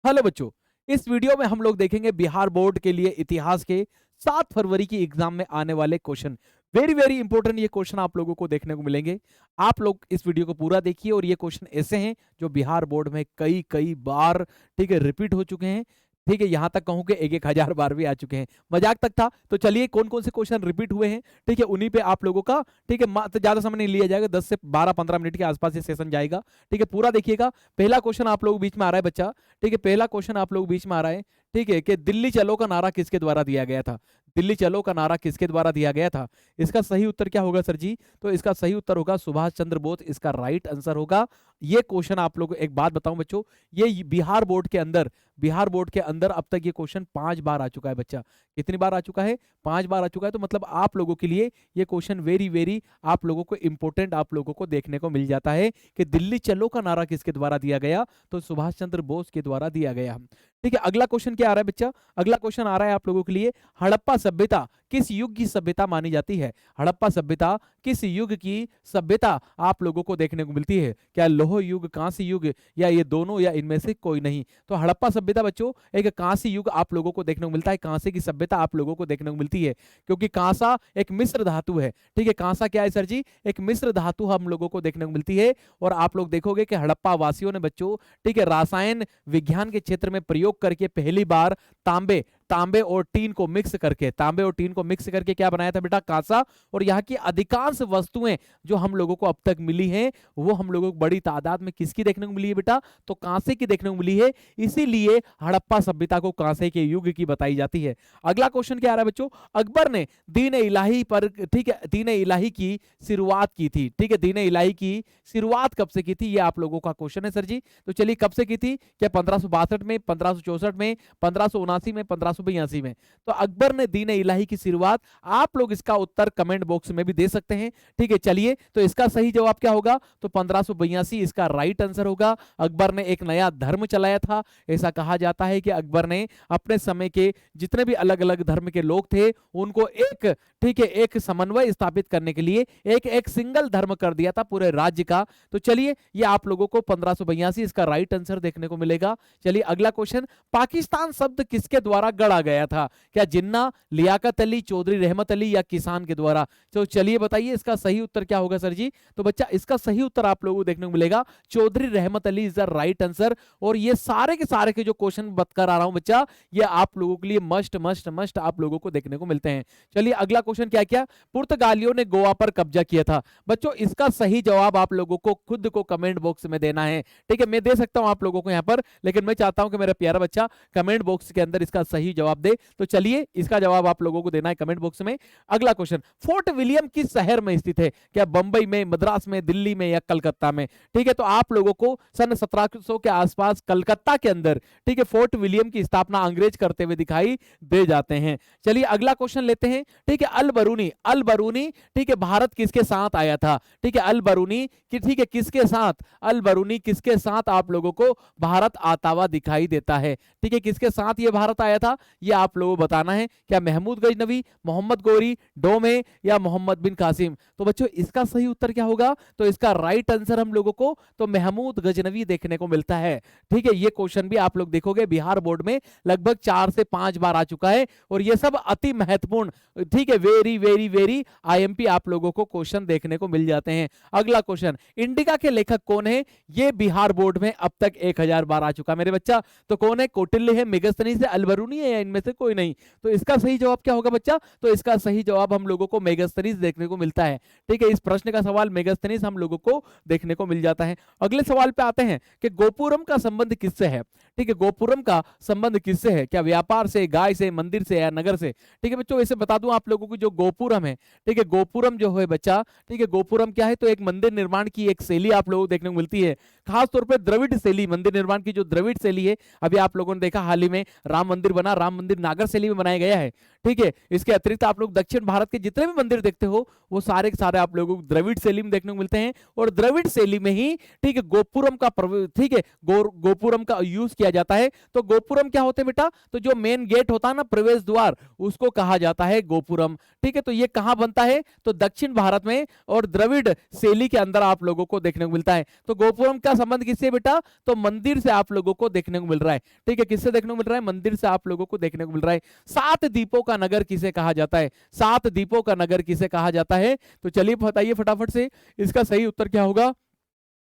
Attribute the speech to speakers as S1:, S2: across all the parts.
S1: Hello बच्चों, इस video में हम लोग देखेंगे बिहार बोर्ड के लिए इतिहास के 7 फरवरी की एग्जाम में आने वाले क्वेश्चन। वेरी वेरी इंपॉर्टेंट ये क्वेश्चन आप लोगों को देखने को मिलेंगे। आप लोग इस वीडियो को पूरा देखिए और ये क्वेश्चन ऐसे हैं जो बिहार बोर्ड में कई कई बार ठीक है रिपीट हो चुके हैं। ठीक है, यहां तक कहूं कि एक एक हजार बार भी आ चुके हैं। मजाक तक था। तो चलिए कौन कौन से क्वेश्चन रिपीट हुए हैं ठीक है उन्हीं पे आप लोगों का ठीक है तो ज्यादा समय नहीं लिया जाएगा। 10 से 12-15 मिनट के आसपास ये सेशन जाएगा। ठीक है, पूरा देखिएगा। पहला क्वेश्चन आप लोगों के बीच में आ रहा है बच्चा। ठीक है, पहला क्वेश्चन आप लोग बीच में आ रहा है। ठीक है, कि दिल्ली चलो का नारा किसके द्वारा दिया गया था? दिल्ली चलो का नारा किसके द्वारा दिया गया था? इसका सही उत्तर क्या होगा सर जी? तो इसका सही उत्तर होगा सुभाष चंद्र बोस। इसका राइट आंसर होगा। ये क्वेश्चन आप लोग एक बात बताऊं बच्चों, ये बिहार बोर्ड के अंदर अब तक ये क्वेश्चन 5 बार आ चुका है बच्चा। कितनी बार आ चुका है? 5 बार आ चुका है। तो मतलब आप लोगों के लिए ये क्वेश्चन वेरी वेरी आप लोगों को इंपोर्टेंट आप लोगों को देखने को मिल जाता है कि दिल्ली चलो का नारा किसके द्वारा दिया गया? तो सुभाष चंद्र बोस के द्वारा दिया गया। ठीक है, अगला क्वेश्चन क्या आ रहा है बच्चा? अगला क्वेश्चन आ रहा है आप लोगों के लिए, हड़प्पा सभ्यता किस युग की सभ्यता मानी जाती है? हड़प्पा सभ्यता किस युग की सभ्यता आप लोगों को देखने को मिलती है? क्या लोह युग, कांस्य युग, या ये दोनों, या इनमें से कोई नहीं? तो हड़प्पा सभ्यता बच्चों एक कांस्य युग आप लोगों को देखने को मिलता है। कांसे की सभ्यता आप लोगों को देखने को मिलती है, क्योंकि कांसा एक मिश्र धातु है। ठीक है, कांसा क्या है सर जी? एक मिश्र धातु हम लोगों को देखने को मिलती है। और आप लोग देखोगे कि हड़प्पा वासियों ने बच्चों ठीक है रसायन विज्ञान के क्षेत्र में प्रयोग करके पहली बार तांबे तांबे और टीन को मिक्स करके क्या बनाया था बेटा? कांसा। और यहाँ की अधिकांश वस्तुएं जो हम लोगों को अब तक मिली हैं वो हम लोगों को बड़ी तादाद में किसकी देखने को मिली है बेटा? तो कांसे की देखने को मिली है। इसीलिए हड़प्पा सभ्यता को कांसे के युग की बताई जाती है। अगला क्वेश्चन क्या आ रहा है बच्चों? अकबर ने दीन इलाही पर ठीक है दीन इलाही की शुरुआत की थी। ठीक है, दीन इलाही की शुरुआत कब से की थी? ये आप लोगों का क्वेश्चन है सर जी। तो चलिए कब से की थी? क्या 1562 में, 1564 में, 1579 में, 1582 में? तो अकबर ने दीन इलाही की शुरुआत, आप लोग इसका उत्तर कमेंट बॉक्स में भी दे सकते हैं। ठीक है, चलिए तो इसका सही जवाब क्या होगा? तो 1582 इसका राइट आंसर होगा। अकबर ने एक नया धर्म चलाया था। ऐसा कहा जाता है कि अकबर ने अपने समय के जितने भी अलग अलग धर्म के लोग थे उनको एक ठीक है एक समन्वय स्थापित करने के लिए एक एक सिंगल धर्म कर दिया था पूरे राज्य का। तो चलिए ये आप लोगों को 1582 इसका राइट आंसर देखने को मिलेगा। चलिए अगला क्वेश्चन, पाकिस्तान शब्द किसके द्वारा गढ़ा गया था? क्या जिन्ना, लियाकत अली, चौधरी रहमत अली, या किसान के द्वारा? तो चलिए बताइए इसका सही उत्तर क्या होगा सर जी? तो बच्चा इसका सही उत्तर आप लोगों को देखने को मिलेगा चौधरी रहमत Ali is the right answer. और ये सारे के जो क्वेश्चन बतकर आ रहा हूं बच्चा, ये आप लोगों के लिए मस्ट मस्ट मस्ट आप लोगों को देखने को मिलते हैं। चलिए अगला क्वेश्चन क्या क्या, पुर्तगालियों ने गोवा पर कब्जा किया था? बच्चों इसका सही जवाब आप लोगों को खुद को कमेंट बॉक्स में देना है। ठीक है, मैं दे सकता हूं आप लोगों को यहां पर, लेकिन मैं चाहता हूं कि मेरा प्यारा बच्चा कमेंट बॉक्स के अंदर इसका सही जवाब दे। तो चलिए इसका जवाब आप लोगों को देना है कमेंट बॉक्स में। अगला क्वेश्चन, फोर्ट विलियम किस शहर में स्थित है? क्या बंबई में, मद्रास में, दिल्ली में, या कलकत्ता में? ठीक है, तो आप लोगों को सन 1700 के आसपास कलकत्ता के अंदर ठीक है फोर्ट विलियम की स्थापना अंग्रेज करते हुए दिखाई दे जाते हैं। चलिए अगला क्वेश्चन लेते हैं। ठीक है, अल बरूनी ठीक है भारत किसके साथ आया था? ठीक है, अल बरूनी ठीक है किसके साथ? अल बरूनी किसके साथ आप लोगों को भारत आता हुआ दिखाई देता है? ठीक है, किसके साथ ये भारत आया था ये आप लोगों को बताना है। क्या महमूद गजनवी, मोहम्मद गोरी, डोमे, या मोहम्मद बिन कासिम? तो बच्चों इसका सही उत्तर क्या होगा? तो इसका राइट आंसर हम लोगों को तो महमूद गजनवी देखने को मिलता है। ठीक है, ये क्वेश्चन भी आप लोग देखोगे बिहार बोर्ड में लगभग 4 से 5 बार आ चुका है। और ये सब अति महत्वपूर्ण ठीक है वेरी वेरी वेरी आईएमपी आप लोगों को क्वेश्चन देखने को मिल जाते हैं। अगला क्वेश्चन, इंडिका के लेखक कौन है? ये बिहार बोर्ड में अब तक 1000 बार आ चुका मेरे बच्चा। तो कौन है? कौटिल्य है, मेगस्थनीज है, अल बरूनी है, या इनमें से कोई नहीं? तो इसका सही जवाब क्या होगा बच्चा? तो इसका सही जवाब हम लोगों को मेगस्थनीज देखने को मिलता है। ठीक है, इस प्रश्न का सवाल मेगस्थनीज हम लोगों को देखने को मिल जाता है। अगले सवाल पे आते हैं कि गोपुरम का संबंध किससे है? ठीक है, गोपुरम का संबंध किससे है? क्या व्यापार से, गाय से, मंदिर से, या नगर से? ठीक है बच्चों, ऐसे बता दूं आप लोगों को जो गोपुरम है ठीक है गोपुरम जो है बच्चा ठीक है गोपुरम क्या है? तो एक मंदिर निर्माण की एक शैली आप लोगों को देखने को मिलती है, खास तौर पे द्रविड़ शैली, मंदिर निर्माण की जो द्रविड़ शैली है। अभी आप लोगों ने देखा हाल ही में राम मंदिर बना, राम मंदिर नागर शैली में बनाया गया है। ठीक है, इसके अतिरिक्त आप लोग दक्षिण भारत के जितने भी मंदिर देखते हो वो सारे के सारे आप लोगों को द्रविड़ शैली में देखने को मिलते हैं। और द्रविड़ शैली में ही ठीक है गोपुरम का ठीक है गोपुरम का यूज किया किया जाता है। तो गोपुरम क्या होते हैं बेटा, तो जो मेन गेट होता है ना, प्रवेश द्वार, उसको कहा जाता है गोपुरम। ठीक है, तो ये कहां बनता है, तो दक्षिण भारत में और द्रविड़ शैली के अंदर आप लोगों को देखने को मिलता है। तो गोपुरम का संबंध किससे बेटा, तो मंदिर से आप लोगों को देखने को मिल रहा है। ठीक है, किससे देखने को मिल रहा है, मंदिर से आप लोगों को देखने को मिल रहा है। 7 द्वीपों का नगर किसे कहा जाता है, 7 द्वीपों का नगर किसे कहा जाता है, तो चलिए बताइए फटाफट से इसका सही उत्तर क्या होगा।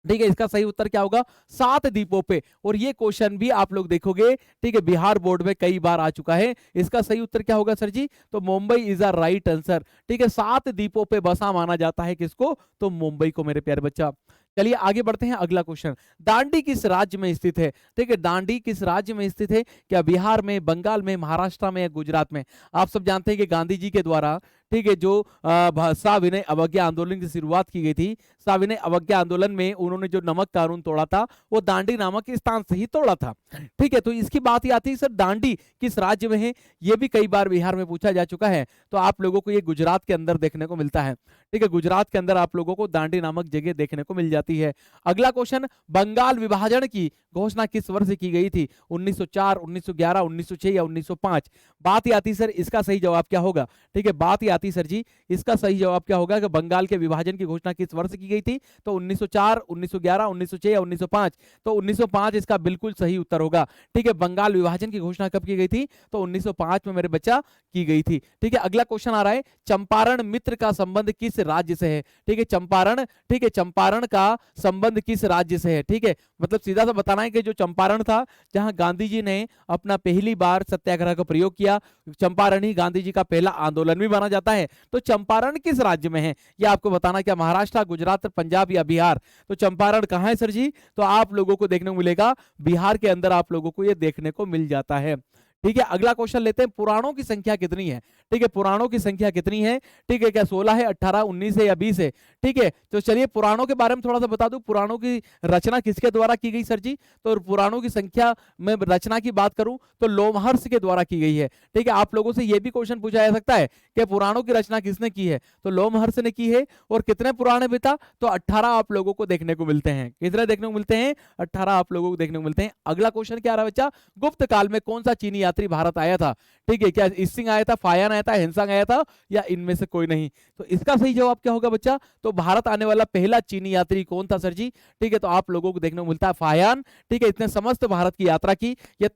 S1: ठीक है, इसका सही उत्तर क्या होगा, 7 द्वीपों पे। और ये क्वेश्चन भी आप लोग देखोगे, ठीक है, बिहार बोर्ड में कई बार आ चुका है। इसका सही उत्तर क्या होगा सर जी, तो Mumbai is a right answer. ठीक है, 7 द्वीपों पे बसा माना जाता है किसको, तो मुंबई को मेरे प्यारे बच्चा। चलिए आगे बढ़ते हैं, अगला क्वेश्चन, दांडी किस राज्य में स्थित है। ठीक है, दांडी किस राज्य में स्थित है, क्या बिहार में, बंगाल में, महाराष्ट्र में या गुजरात में। आप सब जानते हैं कि गांधी जी के द्वारा, ठीक है, जो सविनय अवज्ञा आंदोलन की शुरुआत की गई थी, सविनय अवज्ञा आंदोलन में उन्होंने जो नमक कानून तोड़ा था वो दांडी नामक स्थान से ही तोड़ा था। ठीक है, तो इसकी बात ही आती है सर दांडी किस राज्य में है, ये भी कई बार बिहार में पूछा जा चुका है। तो आप लोगों को ये गुजरात के अंदर देखने को मिलता है। ठीक है, गुजरात के अंदर आप लोगों को दांडी नामक जगह देखने को मिल जाती है। अगला क्वेश्चन, बंगाल विभाजन की घोषणा किस वर्ष की गई थी, 1904, 1911, 1906 या 1905। बात ही आती सर इसका सही जवाब क्या होगा। ठीक है, बात ही आती सर जी इसका सही जवाब क्या होगा कि बंगाल के विभाजन की घोषणा किस वर्ष की गई थी, तो 1904, 1911, 1906 या 1905। तो 1905 इसका बिल्कुल सही उत्तर होगा। ठीक है, बंगाल विभाजन की घोषणा कब की गई थी, तो 1905 में मेरे बच्चा की गई थी। ठीक है, अगला क्वेश्चन आ रहा है, चंपारण मित्र का संबंध किस राज्य से है। ठीक है, चंपारण, ठीक है, चंपारण का संबंध किस राज्य से है। ठीक है, मतलब सीधा सा बताना है कि जो चंपारण था जहां गांधी जी ने अपना पहली बार सत्याग्रह का प्रयोग किया, चंपारण ही गांधी जी का पहला आंदोलन भी माना जाता है। तो चंपारण किस राज्य में है, यह आपको बताना, क्या महाराष्ट्र, गुजरात, पंजाब या बिहार। तो चंपारण कहां है सर जी, तो आप लोगों को देखने को मिलेगा बिहार के अंदर आप लोगों को यह देखने को मिल जाता है। ठीक है, अगला क्वेश्चन लेते हैं, पुराणों की संख्या कितनी है। ठीक है, पुराणों की संख्या कितनी है, ठीक है, क्या 16 है, 18, 19 है या 20 है। ठीक है, तो चलिए पुराणों के बारे में थोड़ा सा बता दूं, पुराणों की रचना किसके द्वारा की गई सर जी, तो पुराणों की संख्या में रचना की बात करूं तो लोमहर्ष के द्वारा की गई है। ठीक है, आप लोगों से यह भी क्वेश्चन पूछा जा सकता है कि पुराणों की रचना किसने की है, तो लोमहर्ष ने की है। और कितने पुराण है बेटा, तो 18 आप लोगों को देखने को मिलते हैं। कितने देखने को मिलते हैं, 18 आप लोगों को देखने को मिलते हैं। अगला क्वेश्चन क्या आ रहा है बच्चा, गुप्त काल में कौन सा चीनी यात्री भारत आया था। ठीक है, क्या इसिंग आया था, फायान आया था, हेनसांग आया था या इनमें से कोई नहीं। तो इसका सही जवाब क्या होगा बच्चा, तो भारत आने वाला पहला चीनी यात्री कौन था सर जी। ठीक है, तो आप लोगों को देखने को मिलता है फायान। ठीक है, इसने समस्त भारत की यात्रा की। यह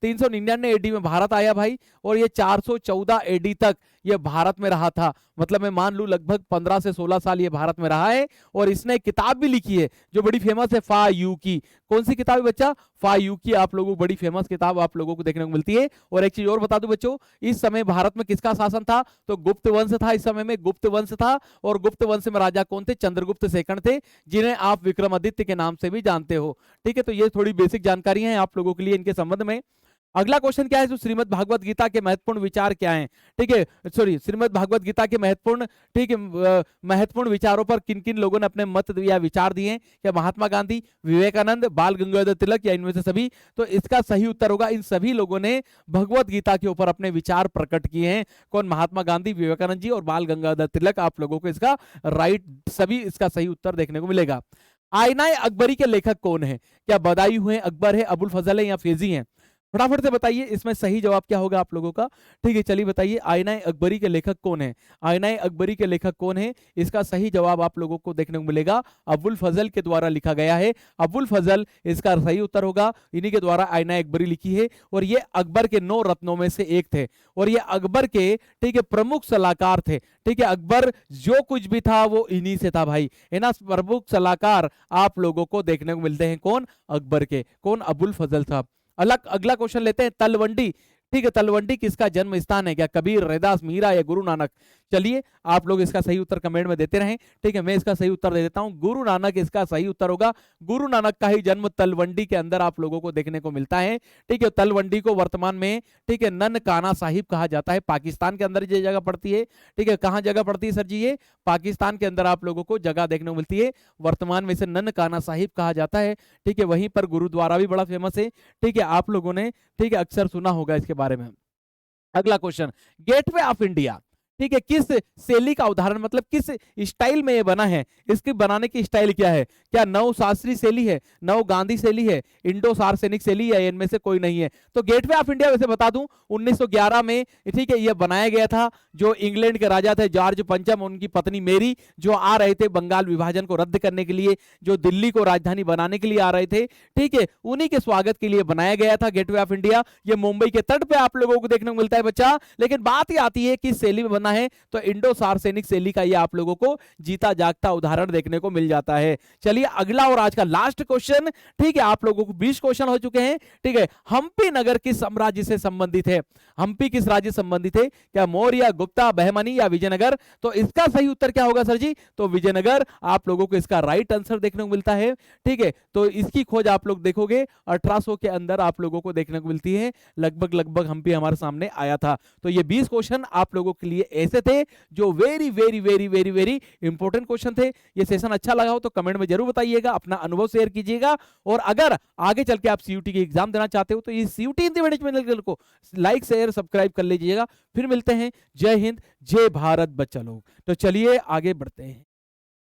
S1: 399 एडी में भारत आया भाई, और ये 414 एडी तक ये भारत में रहा था। मतलब मैं मान लूं लगभग 15 से 16 साल ये भारत में रहा है। और इसने एक किताब भी लिखी है जो बड़ी फेमस है, फा यू की। कौन सी किताब है बच्चा, फा यू की, आप लोगों को बड़ी फेमस किताब आप लोगों को देखने को मिलती है। और एक चीज और बता दूं बच्चों, इस समय भारत में किसका शासन था, तो गुप्त वंश था। इस समय में गुप्त वंश था, और गुप्त वंश में राजा कौन थे, चंद्रगुप्त सेकंड थे, जिन्हें आप विक्रमादित्य के नाम से भी जानते हो। ठीक है, तो ये थोड़ी बेसिक जानकारी है आप लोगों के लिए इनके संबंध में। अगला क्वेश्चन क्या है, तो श्रीमद् भागवत गीता के महत्वपूर्ण विचार क्या हैं। ठीक है, सॉरी, श्रीमद् भागवत गीता के महत्वपूर्ण, ठीक है, महत्वपूर्ण विचारों पर किन किन लोगों ने अपने मत या विचार दिए हैं, क्या महात्मा गांधी, विवेकानंद, बाल गंगाधर तिलक या इनमें से सभी। तो इसका सही उत्तर होगा इन सभी लोगों ने भगवत गीता के ऊपर अपने विचार प्रकट किए हैं। कौन, महात्मा गांधी, विवेकानंद जी और बाल गंगाधर तिलक। आप लोगों को इसका राइट, सभी इसका सही उत्तर देखने को मिलेगा। आईनाए अकबरी के लेखक कौन है, क्या बदायूं है, अकबर है, अबुल फजल है या फेजी है। फटाफट से बताइए इसमें सही जवाब क्या होगा आप लोगों का। ठीक है, चलिए बताइए आईनाए अकबरी के लेखक कौन है। आईनाए अकबरी के लेखक कौन है, इसका सही जवाब आप लोगों को देखने को मिलेगा अबुल फजल के द्वारा लिखा गया है। अबुल फजल इसका सही उत्तर होगा, इन्हीं के द्वारा आईनाए अकबरी लिखी है। और ये अकबर के 9 रत्नों में से एक थे, और ये अकबर के, ठीक है, प्रमुख सलाहकार थे। ठीक है, अकबर जो कुछ भी था वो इन्हीं से था भाई, है ना। प्रमुख सलाहकार आप लोगों को देखने को मिलते हैं कौन, अकबर के, कौन, अबुल फजल था। अलग अगला क्वेश्चन लेते हैं, तलवंडी। ठीक है, तलवंडी किसका जन्म स्थान है, क्या कबीर, रैदास, मीरा या गुरु नानक। चलिए आप लोग इसका सही उत्तर कमेंट में देते रहें। ठीक है, मैं इसका सही उत्तर दे देता हूं, गुरु नानक इसका सही उत्तर होगा। गुरु नानक का ही जन्म तलवंडी के अंदर आप लोगों को देखने को मिलता है। ठीक है, तलवंडी को वर्तमान में, ठीक है, ननकाना साहिब कहा जाता है। पाकिस्तान के अंदर ये जगह पड़ती है। ठीक है, कहां जगह पड़ती है सर जी, ये पाकिस्तान के अंदर आप लोगों को जगह देखने को मिलती है। वर्तमान में इसे ननकाना साहिब कहा जाता है। ठीक है, वहीं पर गुरुद्वारा भी बड़ा फेमस है। ठीक है, आप लोगों ने, ठीक है, अक्सर सुना होगा इसके बारे में। अगला क्वेश्चन, गेटवे ऑफ इंडिया, ठीक है, किस शैली का उदाहरण, मतलब किस स्टाइल में ये बना है, इसके बनाने की स्टाइल क्या है, क्या नव शास्त्रीय शैली है, नव गांधी शैली है, इंडो सार्वजनिक शैली है, इनमें से कोई नहीं है। तो गेटवे ऑफ इंडिया वैसे बता दूं 1911 में, ठीक है, यह बनाया गया था। जो इंग्लैंड के राजा थे जॉर्ज पंचम, उनकी पत्नी मेरी, जो आ रहे थे बंगाल विभाजन को रद्द करने के लिए, जो दिल्ली को राजधानी बनाने के लिए आ रहे थे, ठीक है, उन्हीं के स्वागत के लिए बनाया गया था गेटवे ऑफ इंडिया। ये मुंबई के तट पे आप लोगों को देखने को मिलता है बच्चा। लेकिन बात ही आती है किस शैली में बना है, तो इंडो सार्वजनिक शैली का ये आप लोगों को जीता जागता उदाहरण देखने को मिल जाता है। चलिए अगला और आज का लास्ट क्वेश्चन, ठीक है, आप लोगों को 20 क्वेश्चन हो चुके हैं, ठीक है। हम्पी नगर किस साम्राज्य से संबंधित है, हम्पी किस राज्य से संबंधित है, क्या मौर्य, गुप्ता, बहमनी या विजयनगर? तो इसका सही उत्तर क्या होगा सर जी? तो विजयनगर आप लोगों को इसका राइट आंसर देखने को मिलता है, ठीक है। तो इसकी खोज आप लोग देखोगे 1800 के अंदर आप लोगों को देखने को मिलती है, लगभग लगभग हम्पी हमारे सामने आया था। तो ये 20 क्वेश्चन आप लोगों के लिए ऐसे थे जो very very very very very important question थे। ये सेशन अच्छा लगा हो तो कमेंट में जरूर बताइएगा, अपना अनुभव शेयर कीजिएगा। और अगर आगे चल के आप सीयूटी की एग्जाम देना चाहते हो तो ये सीयूटी हिंदी मैनेजमेंट को लाइक शेयर सब्सक्राइब कर लीजिएगा। फिर मिलते हैं। जय हिंद, जय भारत बच्चा लोग। तो चलिए आगे बढ़ते हैं।